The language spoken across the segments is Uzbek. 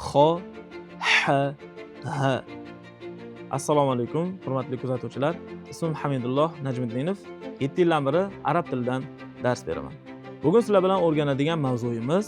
Xo, ha, ha. Assalomu alaykum, hurmatli kuzatuvchilar. Ismim Hamidulloh Najmiddinov. 7 yildan beri arab tilidan dars beraman. Bugun sizlar bilan o'rganadigan mavzuyimiz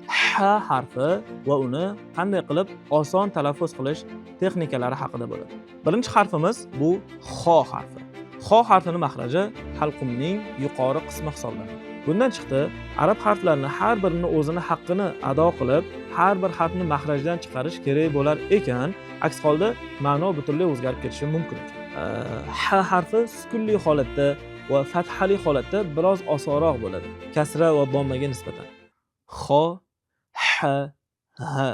ha harfi va uni qanday qilib oson talaffuz qilish texnikalari haqida bo'ladi. Birinchi harfimiz bu xo harfi. Xo harfining maxraji halqumning yuqori qismi hisoblanadi. Bundan chiqdi, arab harflarini har birini o'zini haqqini ado qilib, har bir harfni maxrajdan chiqarish kerak bo'lar ekan, aks holda ma'no butunlay o'zgarib ketishi mumkin ekan. Ha harfi sukunli holatda va fathali holatda biroz osonroq bo'ladi, kasra va dommaga nisbatan. Xo, ha, ha.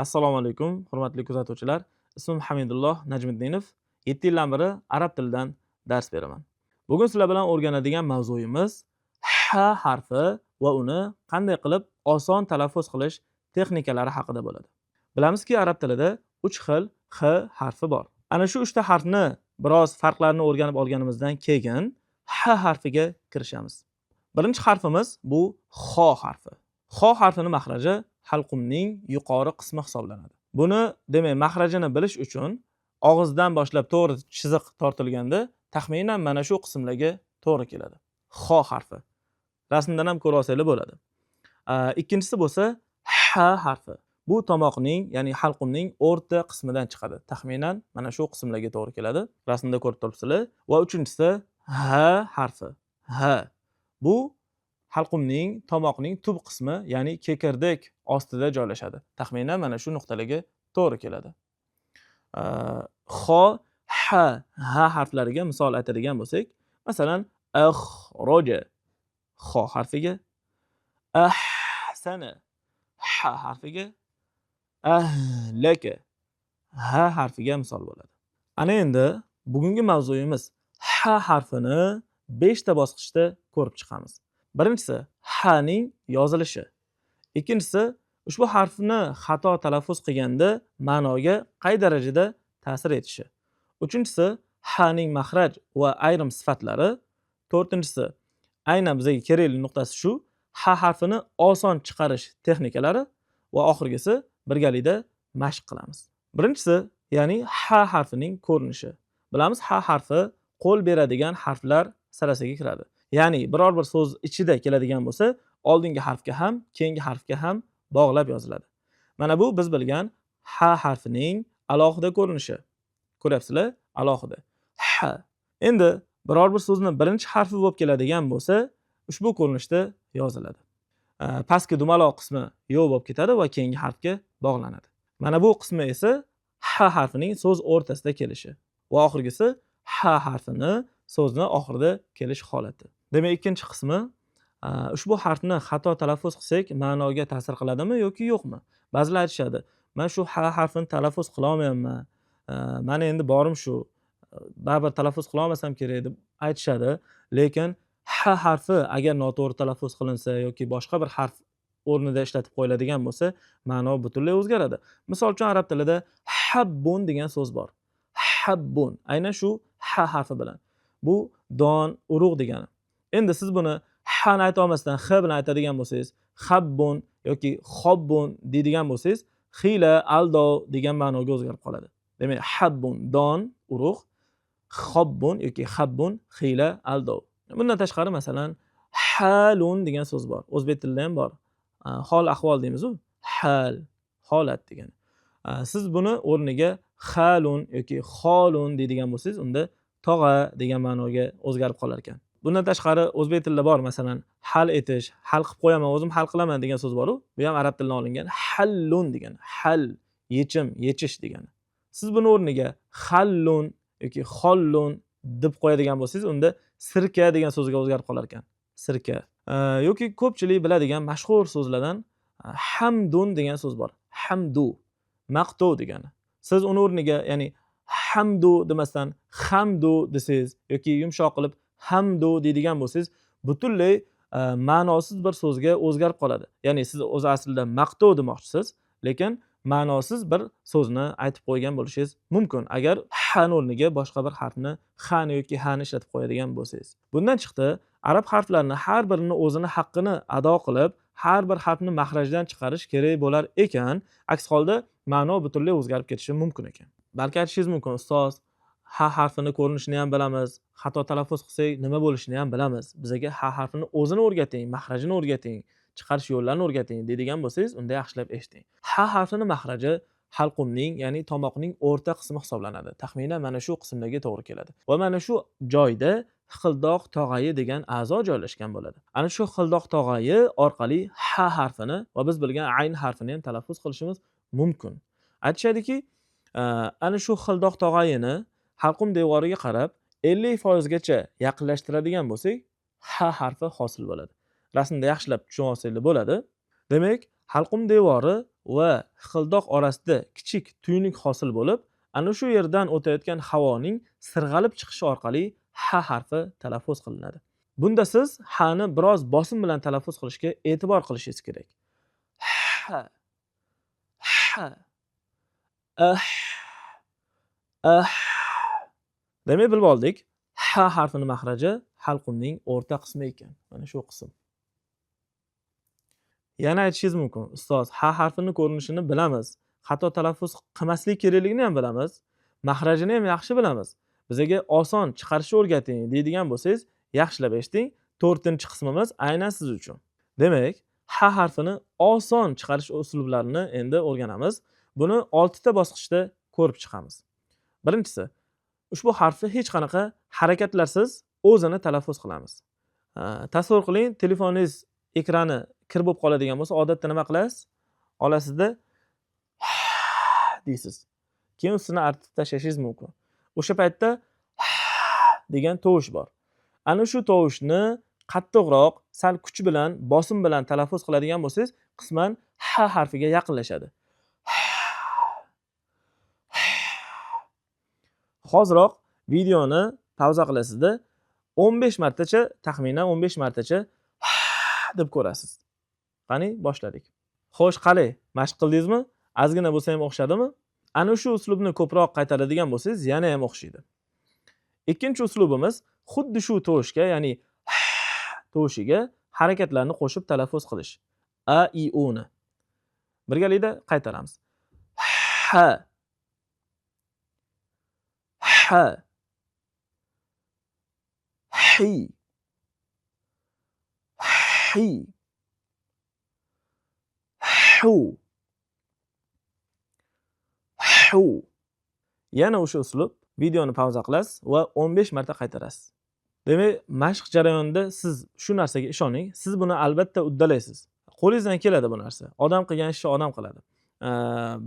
Assalomu alaykum, hurmatli kuzatuvchilar. Ismim Hamidulloh Najmiddinov. 7 yildan beri arab tilidan dars beraman. Bugun sizlar bilan o'rganadigan mavzuyimiz ha harfi va uni qanday qilib oson talaffuz qilish texnikalari haqida bo'ladi. Bilamizki, arab tilida 3 xil h harfi bor. Ana shu 3 ta harfni biroz farqlarini o'rganib olganimizdan keyin ha harfiga kirishamiz. Birinchi harfimiz bu xo harfi. Xo harfining maxraji halqumning yuqori qismi hisoblanadi. Buni, demak, maxrajini bilish uchun og'izdan boshlab to'g'ri chiziq tortilganda taxminan mana shu qismlarga to'g'ri keladi. Xo harfi. Rasmdan ham ko'ra olsanglar bo'ladi. Ikkinchisi bo'lsa ha harfi. Bu tomoqning, ya'ni halqumning o'rta qismidan chiqadi. Taxminan mana shu qismlarga to'g'ri keladi. Rasmda ko'rib turibsizlar. Va uchinchisi ha harfi. Ha. Bu halqumning, tomoqning tub qismi, ya'ni kekirdek ostida joylashadi. Taxminan mana shu nuqtalarga to'g'ri keladi. Xo, ha, ha harflariga misol aytadigan bo'lsak, masalan, axroja xo harfiga, ahsana ha harfiga, ahlaka ha harfiga misol bo'ladi. Ana endi bugungi mavzuyimiz ha harfini 5 ta bosqichda ko'rib chiqamiz. Birinchisi ha ning yozilishi. Ikkinchisi ushbu harfni xato talaffuz qilganda ma'noga qay darajada ta'sir etishi. Uchinchisi ha ning maxraj va ayrim sifatlari. To'rtinchisi aynan bizga kerakli nuqtasi shu, ha harfini oson chiqarish texnikalari va oxirgisi birgalikda mashq qilamiz. Birinchisi, ya'ni ha harfining ko'rinishi. Bilamiz, ha harfi qo'l beradigan harflar sirasiga kiradi. Ya'ni biror bir so'z ichida keladigan bo'lsa, oldingi harfga ham, keyingi harfga ham bog'lab yoziladi. Mana bu biz bilgan ha harfining alohida ko'rinishi. Ko'ryapsizlar? Alohida. Ha. Endi biror bir so'zni birinchi harfi bo'lib keladigan bo'lsa, ushbu ko'rinishda yoziladi. Pastki dumaloq qismi yo'q bo'lib ketadi va keyingi harfga bog'lanadi. Mana bu qismi esa ha harfining so'z o'rtasida kelishi va oxirgisi ha harfini so'zni oxirida kelish holati. Demak, ikkinchi qismi ushbu harfni xato talaffuz qilsak ma'noga ta'sir qiladimi yoki yo'qmi? Ba'zilar aytishadi, men shu ha harfini talaffuz qila olmayapman. Mana endi borim shu. Baribir talaffuz qila olmasam kerak deb aytishadi. Lekin ha harfi agar noto'g'ri talaffuz qilinsa yoki boshqa bir harf o'rnida ishlatib qo'yiladigan bo'lsa, ma'no butunlay o'zgaradi. Misol uchun arab tilida habbun degan so'z bor. Habbun aynan shu ha harfi bilan. Bu don, urug' degani. Endi siz buni ha ni ayta olmasdan h bilan aytadigan bo'lsangiz, habbun yoki xobbun deydigan bo'lsangiz, xila, aldov degan ma'noga o'zgarib qoladi. Demak, habbun don, urug', xobbun yoki habbun xila, aldov. Bundan tashqari masalan halun degan so'z bor. O'zbek tilida ham bor. Hol ahvol deymiz-ku. Hal, holat degani. Siz buni o'rniga halun yoki xolun deydigan bo'lsangiz, unda tog'a degan ma'noga o'zgarib qolar ekan. Bundan tashqari o'zbek tilida bor, masalan, hal etish, hal qilib qo'yaman, o'zim hal qilaman degan so'z bor-ku. Bu ham arab tilidan olingan. Hallun degan. Hal, yechim, yechish degani. Siz buni o'rniga hallun yoki xollun deb qo'yadigan bo'lsangiz, unda sirka degan so'zga o'zgarib qolar ekan. Sirka. Yoki ko'pchilik biladigan mashhur so'zlardan hamdun degan so'z bor. Hamdu, maqtov degani. Siz uni o'rniga, ya'ni hamdu demasdan hamdu desangiz yoki yumshoq qilib hamdu deydigan bo'lsangiz, butunlay ma'nosiz bir so'zga o'zgarib qoladi. Ya'ni siz o'zi aslida maqtov demoqchisiz, lekin ma'nosiz bir so'zni aytib qo'ygan bo'lishingiz mumkin, agar ha o'rniga boshqa bir harfni ha yoki ha ni ishlatib qo'yadigan bo'lsangiz. Bundan chiqdi, arab harflarini har birini o'zini haqqini ado qilib, har bir harfni mahrajdan chiqarish kerak bo'lar ekan, aks holda ma'no butunlay o'zgarib ketishi mumkin ekan. Balki aytishingiz mumkin, ustoz, ha harfini ko'rinishini ham bilamiz, xato talaffuz qilsak nima bo'lishini ham bilamiz. Bizga ha harfini o'zini o'rgating, mahrajini o'rgating, chiqarish yo'llarini o'rgating deydigan bo'lsangiz, unda yaxshilab eshiting. Ha harfini mahraji halqumning, ya'ni tomoqning o'rta qismi hisoblanadi. Taxminan mana shu qismdagi to'g'ri keladi. Va mana shu joyda xildoq tog'ayi degan a'zo joylashgan bo'ladi. Ana shu xildoq tog'ayi orqali ha harfini va biz bilgan ayn harfini ham talaffuz qilishimiz mumkin. Aytishadiki, ana shu xildoq tog'ayini halqum devoriga qarab 50% gacha yaqinlashtiradigan bo'lsak, ha harfi hosil bo'ladi. Rasmda yaxshilab tushunib olsanglar bo'ladi. Demak, halqum devori va xildoq orasida kichik tuynuk hosil bo'lib, ana shu yerdan o'tayotgan havoning sirg'alib chiqishi orqali ha harfi talaffuz qilinadi. Bunda siz ha ni biroz bosim bilan talaffuz qilishga e'tibor qilishingiz kerak. Ha, ha, ah. Demak, bilib oldik. Ha harfini mahraji halqumning o'rta qismi ekan. Mana shu qism. Yana aytishingiz mumkin, ustoz, ha harfini ko'rinishini bilamiz, xato talaffuz qilmaslik kerakligini ham bilamiz, mahrajini ham yaxshi bilamiz. Bizga oson chiqarishni o'rgating deydigan bo'lsangiz, yaxshilab eshiting. 4-qismimiz aynan siz uchun. Demak, ha harfini oson chiqarish uslublarini endi o'rganamiz. Buni 6 ta bosqichda ko'rib chiqamiz. Birinchisi, ushbu harfni hech qanaqa harakatlarsiz o'zini talaffuz qilamiz. Tasavvur qiling, telefoningiz ekrani kir bo'lib qoladigan bo'lsa, odatda nima qilasiz? Olasizda deysiz. Keyin ustini artib tashlashingiz mumkin. O'sha paytda degan tovush bor. Ana shu tovushni qattiqroq, sal kuch bilan, bosim bilan talaffuz qiladigan bo'lsangiz, qisman ha harfiga yaqinlashadi. Hozirroq videoni pauza qilasizda 15 martacha, taxminan 15 martacha deb ko'rasiz. Qani, boshladik. Xo'sh, qalay, mashq qildingizmi? Ozgina bo'lsa ham o'xshadimi? Ana shu uslubni ko'proq qaytaradigan bo'lsangiz, yana ham o'xshaydi. Ikkinchi uslubimiz xuddi shu tovushga, ya'ni tovushiga harakatlarni qo'shib talaffuz qilish. A, I, U ni. Birgalikda qaytaramiz. Ha. Ha. Hi. Hi. Hu. Hu. Yana o'sha uslub, videoni pauza qilasiz va 15 marta qaytarasiz. Demak, mashq jarayonida siz shu narsaga ishoning, siz buni albatta uddalaysiz. Qo'lingizdan keladi bu narsa. Odam qilgan ishni odam qiladi.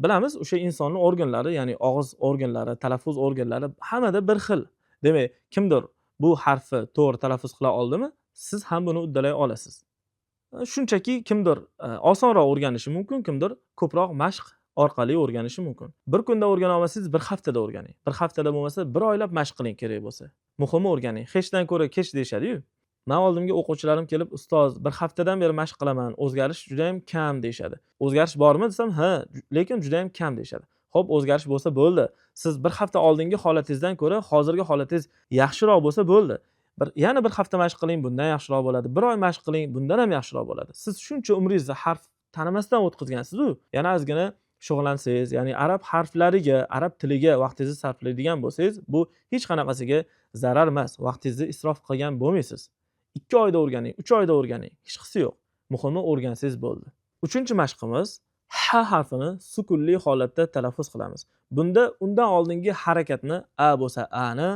Bilamiz, o'sha insonning organlari, ya'ni og'iz organlari, talaffuz organlari hammada bir xil. Demak, kimdir bu harfni to'g'ri talaffuz qila oldimi, siz ham buni uddalay olasiz. Shunchaki kimdir osonroq o'rganishi mumkin, kimdir ko'proq mashq orqali o'rganishi mumkin. Bir kunda o'rgana olmasangiz, bir haftada o'rganing. Bir haftada bo'lmasa, bir oylab mashq qiling kerak bo'lsa. Muhimi o'rganing. Hechdan ko'ra kech deyshadi-yu. Men oldimga o'quvchilarim kelib, ustoz, bir haftadan beri mashq qilaman, o'zgarish juda ham kam deyshadi. O'zgarish bormi desam, ha, lekin juda ham kam deyshadi. Xo'p, o'zgarish bo'lsa bo'ldi. Siz bir hafta oldingi holatingizdan ko'ra hozirgi holatingiz yaxshiroq bo'lsa bo'ldi. Yana bir hafta mashq qiling, bundan yaxshiroq bo'ladi. Bir oy mashq qiling, bundan ham yaxshiroq bo'ladi. Siz shuncha umringizni harf tanimasdan o'tkazgansiz-ku. Yana ozgina shug'ullansangiz, ya'ni arab harflariga, arab tiliga vaqtingizni sarflaydigan bo'lsangiz, bu hech qanaqasiga zarar emas. Vaqtingizni isrof qilgan bo'lmaysiz. 2 oyda o'rganing, 3 oyda o'rganing, hech qisi yo'q. Muhimi o'rgansangiz bo'ldi. 3-chi mashqimiz ha harfini sukunli holatda talaffuz qilamiz. Bunda undan oldingi harakatni a bo'lsa a ni,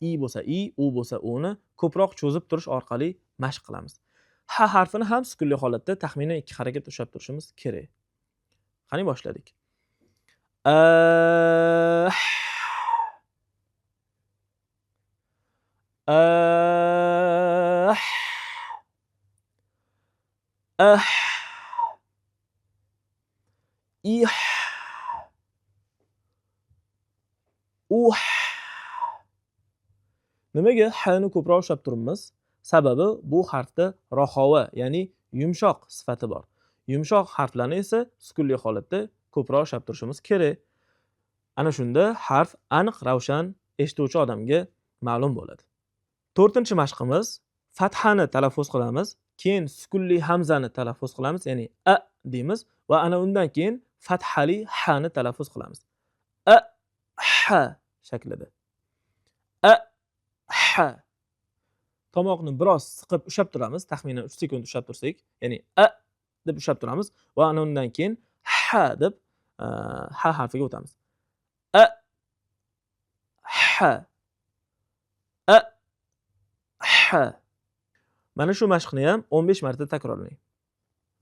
i bo'lsa i, u bo'lsa u ni ko'proq cho'zib turish orqali mashq qilamiz. Ha harfini ham sukunli holatda taxminan 2 harakat ushlab turishimiz kerak. Qani boshladik. Nimaga ha ni ko'proq ushlab turibmiz? Sababi bu harfda rohova, ya'ni yumshoq sifati bor. Yumshoq harflarni esa sukunli holatda ko'proq ushlab turishimiz kerak. Ana shunda harf aniq, ravshan eshituvchi odamga ma'lum bo'ladi. 4-chi mashqimiz fathani talaffuz qilamiz. keyin sukunli hamzani talaffuz qilamiz, ya'ni a deymiz va ana undan keyin fathali ha ni talaffuz qilamiz. A ha shaklida. A ha. Tomoqni biroz siqib ushlab turamiz, taxminan 3 sekund ushlab tursak, ya'ni a deb ushlab turamiz va ana undan keyin ha deb ha harfiga o'tamiz. A ha. A ha. Mana shu mashqni ham 15 marta takrorlang.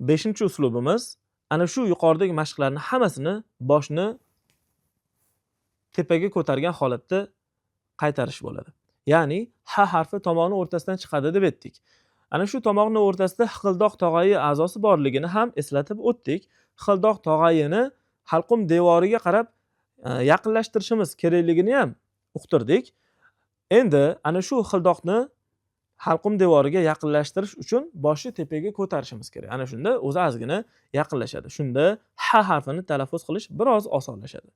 5-uslubimiz ana shu yuqoridagi mashqlarning hammasini boshni tepaga ko'targan holatda qaytarish bo'ladi. Ya'ni ha harfi tomoqning o'rtasidan chiqadi deb aytdik. Ana shu tomoqning o'rtasida hiqildoq tog'ayi a'zosi borligini ham eslatib o'tdik. Hiqildoq tog'ayini halqum devoriga qarab yaqinlashtirishimiz kerakligini ham uqtirdik. Endi ana shu hiqildoqni halqum devoriga yaqinlashtirish uchun boshni tepaga ko'tarishimiz kerak. Ana shunda o'zi ozgina yaqinlashadi. Shunda ha harfini talaffuz qilish biroz osonlashadi.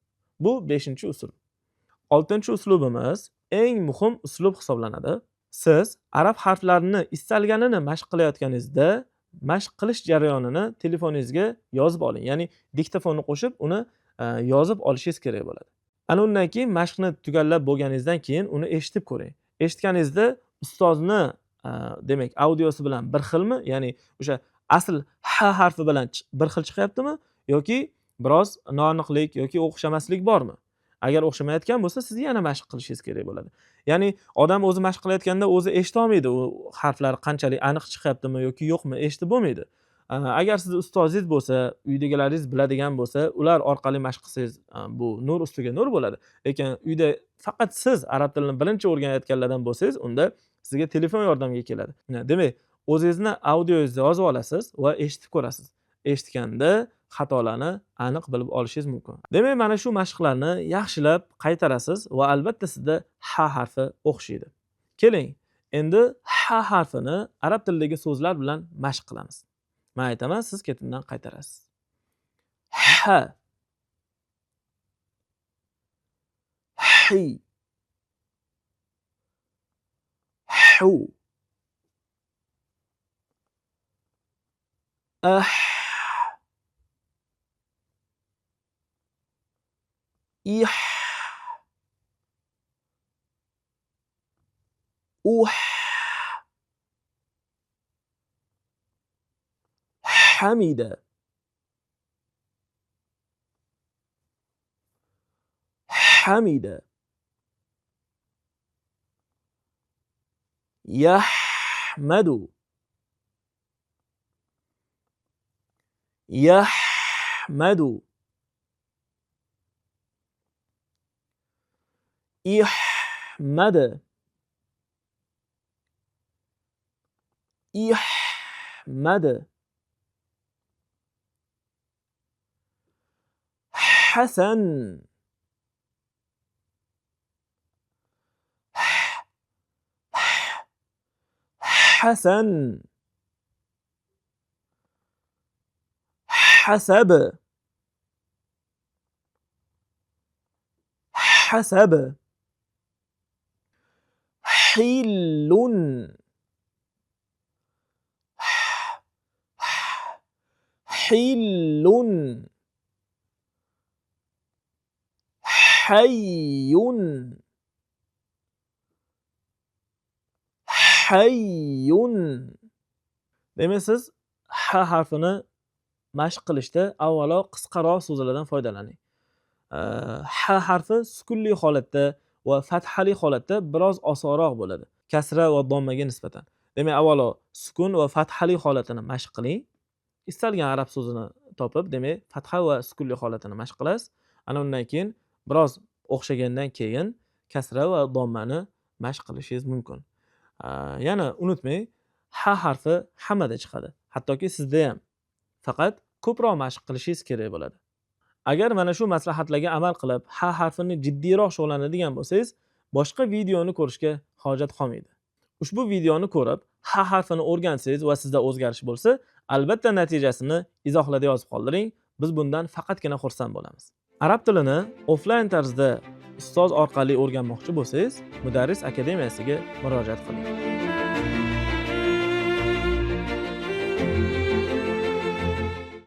Bu 5-usul. 6-uslubimiz eng muhim uslub hisoblanadi. Siz arab harflarini istalganini mashq qilayotganingizda, mashq qilish jarayonini telefoningizga yozib oling. Ya'ni diktofonni qo'shib, uni yozib olishingiz kerak bo'ladi. Ana undan keyin mashqni tugallab bo'lganingizdan keyin uni eshitib ko'ring. Eshitganingizda ustozni demak audiosi bilan bir xilmi? Ya'ni o'sha asl ha harfi bilan bir xil chiqyaptimi yoki biroz noaniqlik yoki o'xshamaslik bormi? Agar o'xshamayotgan bo'lsa, siz yana mashq qilishingiz kerak bo'ladi. Ya'ni odam o'zi mashq qilayotganda o'zi eshita olmaydi, u harflar qanchalik aniq chiqyaptimi yoki yo'qmi eshitib bo'lmaydi. Agar siz ustozingiz bo'lsa, uydagilaringiz biladigan bo'lsa, ular orqali mashq qilsangiz, bu nur ustiga nur bo'ladi. Lekin uyda faqat siz arab tilini birinchi o'rganayotganlardan bo'lsangiz, unda sizga telefon yordamga keladi. Demak, o'zingizni audioyingizni yozib olasiz va eshitib ko'rasiz. Eshitganda xatolarni aniq bilib olishingiz mumkin. Demak, mana shu mashqlarni yaxshilab qaytarasiz va albatta sizda ha harfi o'xshaydi. Keling, endi ha harfini arab tilidagi so'zlar bilan mashq qilamiz. Men aytaman, siz ketimdan qaytarasiz. Ha. Hi. Hu. Ah. إح أح حمد حمد يحمد يحمد إحمد إحمد حسن حسن حسب حسب حل حل حي حي. Demak, siz ha harfini mashq qilishda avvalo qisqaroq so'zlardan foydalaning. Ha harfi sukunli holatda va fathali holatda biroz osonroq bo'ladi, kasra va dommaga nisbatan. Demak, avvalo sukun va fathali holatini mashq qiling. Istalgan arab so'zini topib, demak, fatha va sukunli holatini mashq qilasiz. Ana undan keyin biroz o'xshagandan keyin kasra va dommani mashq qilishingiz mumkin. Yana unutmang, ha harfi hammada chiqadi. Hattoki sizda ham. Faqat ko'proq mashq qilishingiz kerak bo'ladi. Agar mana shu maslahatlarga amal qilib, ha harfini jiddiyroq shug'ullanadigan bo'lsangiz, boshqa videoni ko'rishga hojat qolmaydi. Ushbu videoni ko'rib, ha harfini o'rgansangiz va sizda o'zgarish bo'lsa, albatta natijasini izohlarda yozib qoldiring. Biz bundan faqatgina xursand bo'lamiz. Arab tilini offlayn tarzda ustoz orqali o'rganmoqchi bo'lsangiz, Mudarris akademiyasiga murojaat qiling.